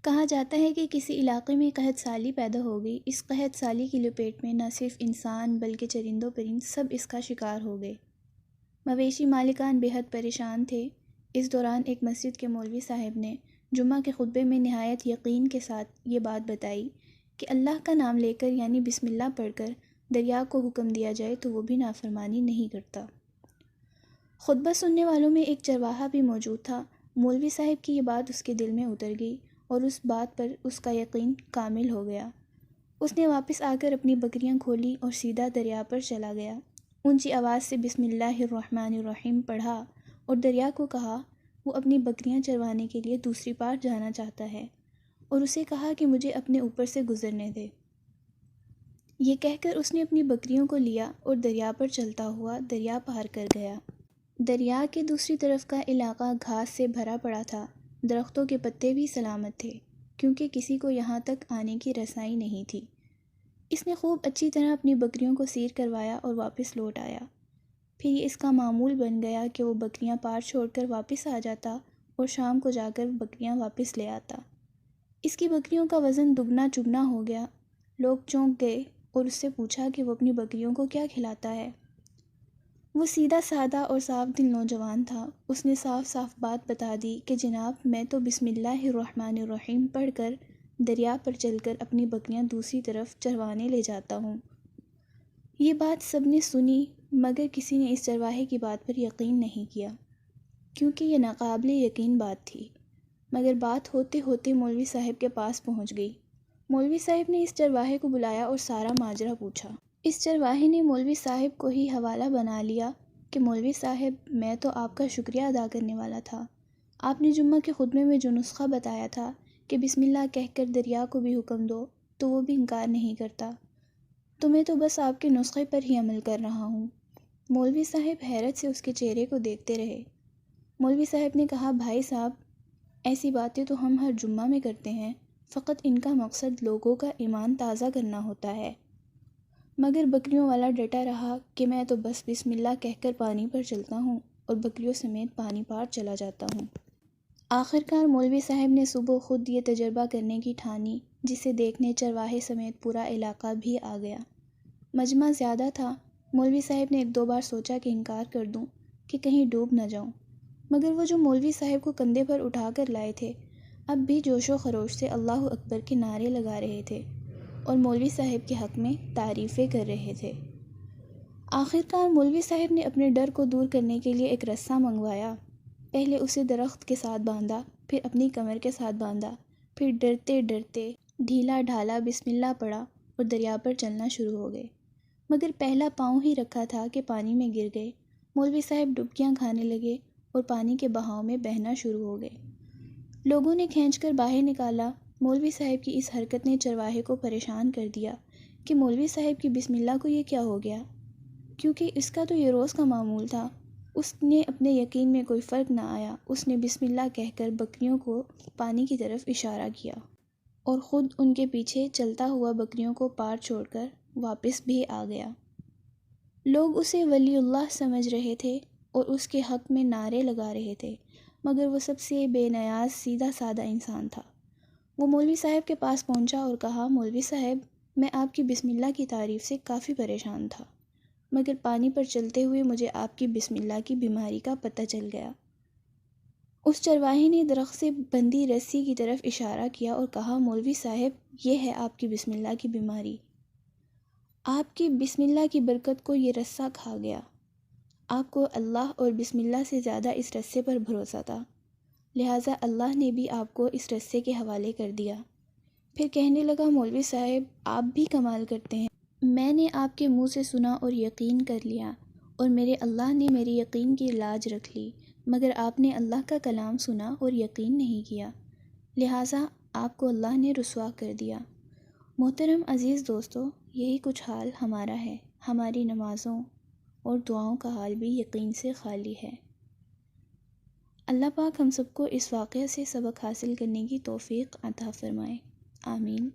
کہا جاتا ہے کہ کسی علاقے میں قحط سالی پیدا ہو گئی۔ اس قحط سالی کی لپیٹ میں نہ صرف انسان بلکہ چرند و پرند سب اس کا شکار ہو گئے۔ مویشی مالکان بے حد پریشان تھے۔ اس دوران ایک مسجد کے مولوی صاحب نے جمعہ کے خطبے میں نہایت یقین کے ساتھ یہ بات بتائی کہ اللہ کا نام لے کر یعنی بسم اللہ پڑھ کر دریا کو حکم دیا جائے تو وہ بھی نافرمانی نہیں کرتا۔ خطبہ سننے والوں میں ایک چرواہا بھی موجود تھا۔ مولوی صاحب کی یہ بات اس کے دل میں اتر گئی اور اس بات پر اس کا یقین کامل ہو گیا۔ اس نے واپس آ کر اپنی بکریاں کھولی اور سیدھا دریا پر چلا گیا۔ اونچی آواز سے بسم اللہ الرحمن الرحیم پڑھا اور دریا کو کہا وہ اپنی بکریاں چروانے کے لیے دوسری پار جانا چاہتا ہے اور اسے کہا کہ مجھے اپنے اوپر سے گزرنے دے۔ یہ کہہ کر اس نے اپنی بکریوں کو لیا اور دریا پر چلتا ہوا دریا پار کر گیا۔ دریا کے دوسری طرف کا علاقہ گھاس سے بھرا پڑا تھا۔ درختوں کے پتے بھی سلامت تھے کیونکہ کسی کو یہاں تک آنے کی رسائی نہیں تھی۔ اس نے خوب اچھی طرح اپنی بکریوں کو سیر کروایا اور واپس لوٹ آیا۔ پھر یہ اس کا معمول بن گیا کہ وہ بکریاں پار چھوڑ کر واپس آ جاتا اور شام کو جا کر بکریاں واپس لے آتا۔ اس کی بکریوں کا وزن دگنا چگنا ہو گیا۔ لوگ چونک گئے اور اس سے پوچھا کہ وہ اپنی بکریوں کو کیا کھلاتا ہے۔ وہ سیدھا سادہ اور صاف دل نوجوان تھا۔ اس نے صاف صاف بات بتا دی کہ جناب میں تو بسم اللہ الرحمن الرحیم پڑھ کر دریا پر چل کر اپنی بکریاں دوسری طرف چروانے لے جاتا ہوں۔ یہ بات سب نے سنی مگر کسی نے اس چرواہے کی بات پر یقین نہیں کیا کیونکہ یہ ناقابل یقین بات تھی۔ مگر بات ہوتے ہوتے مولوی صاحب کے پاس پہنچ گئی۔ مولوی صاحب نے اس چرواہے کو بلایا اور سارا ماجرا پوچھا۔ اس چرواہے نے مولوی صاحب کو ہی حوالہ بنا لیا کہ مولوی صاحب میں تو آپ کا شکریہ ادا کرنے والا تھا۔ آپ نے جمعہ کے خطبے میں جو نسخہ بتایا تھا کہ بسم اللہ کہہ کر دریا کو بھی حکم دو تو وہ بھی انکار نہیں کرتا، تو میں تو بس آپ کے نسخے پر ہی عمل کر رہا ہوں۔ مولوی صاحب حیرت سے اس کے چہرے کو دیکھتے رہے۔ مولوی صاحب نے کہا بھائی صاحب ایسی باتیں تو ہم ہر جمعہ میں کرتے ہیں، فقط ان کا مقصد لوگوں کا ایمان تازہ کرنا ہوتا ہے۔ مگر بکریوں والا ڈٹا رہا کہ میں تو بس بسم اللہ کہہ کر پانی پر چلتا ہوں اور بکریوں سمیت پانی پار چلا جاتا ہوں۔ آخرکار مولوی صاحب نے صبح خود یہ تجربہ کرنے کی ٹھانی جسے دیکھنے چرواہے سمیت پورا علاقہ بھی آ گیا۔ مجمع زیادہ تھا۔ مولوی صاحب نے ایک دو بار سوچا کہ انکار کر دوں کہ کہیں ڈوب نہ جاؤں، مگر وہ جو مولوی صاحب کو کندھے پر اٹھا کر لائے تھے اب بھی جوش و خروش سے اللہ اکبر کے نعرے لگا رہے تھے اور مولوی صاحب کے حق میں تعریفیں کر رہے تھے۔ آخرکار مولوی صاحب نے اپنے ڈر کو دور کرنے کے لیے ایک رسہ منگوایا۔ پہلے اسے درخت کے ساتھ باندھا، پھر اپنی کمر کے ساتھ باندھا، پھر ڈرتے ڈرتے ڈھیلا ڈھالا بسم اللہ پڑھا اور دریا پر چلنا شروع ہو گئے۔ مگر پہلا پاؤں ہی رکھا تھا کہ پانی میں گر گئے۔ مولوی صاحب ڈبکیاں کھانے لگے اور پانی کے بہاؤ میں بہنا شروع ہو گئے۔ لوگوں نے کھینچ کر باہر نکالا۔ مولوی صاحب کی اس حرکت نے چرواہے کو پریشان کر دیا کہ مولوی صاحب کی بسم اللہ کو یہ کیا ہو گیا، کیونکہ اس کا تو یہ روز کا معمول تھا۔ اس نے اپنے یقین میں کوئی فرق نہ آیا۔ اس نے بسم اللہ کہہ کر بکریوں کو پانی کی طرف اشارہ کیا اور خود ان کے پیچھے چلتا ہوا بکریوں کو پار چھوڑ کر واپس بھی آ گیا۔ لوگ اسے ولی اللہ سمجھ رہے تھے اور اس کے حق میں نعرے لگا رہے تھے، مگر وہ سب سے بے نیاز سیدھا سادہ انسان تھا۔ وہ مولوی صاحب کے پاس پہنچا اور کہا مولوی صاحب میں آپ کی بسم اللہ کی تعریف سے کافی پریشان تھا، مگر پانی پر چلتے ہوئے مجھے آپ کی بسم اللہ کی بیماری کا پتہ چل گیا۔ اس چرواہے نے درخت سے بندھی رسی کی طرف اشارہ کیا اور کہا مولوی صاحب یہ ہے آپ کی بسم اللہ کی بیماری۔ آپ کی بسم اللہ کی برکت کو یہ رسہ کھا گیا۔ آپ کو اللہ اور بسم اللہ سے زیادہ اس رسے پر بھروسہ تھا، لہٰذا اللہ نے بھی آپ کو اس رسے کے حوالے کر دیا۔ پھر کہنے لگا مولوی صاحب آپ بھی کمال کرتے ہیں، میں نے آپ کے منہ سے سنا اور یقین کر لیا اور میرے اللہ نے میری یقین کی لاج رکھ لی، مگر آپ نے اللہ کا کلام سنا اور یقین نہیں کیا، لہٰذا آپ کو اللہ نے رسوا کر دیا۔ محترم عزیز دوستو، یہی کچھ حال ہمارا ہے۔ ہماری نمازوں اور دعاؤں کا حال بھی یقین سے خالی ہے۔ اللہ پاک ہم سب کو اس واقعہ سے سبق حاصل کرنے کی توفیق عطا فرمائے، آمین۔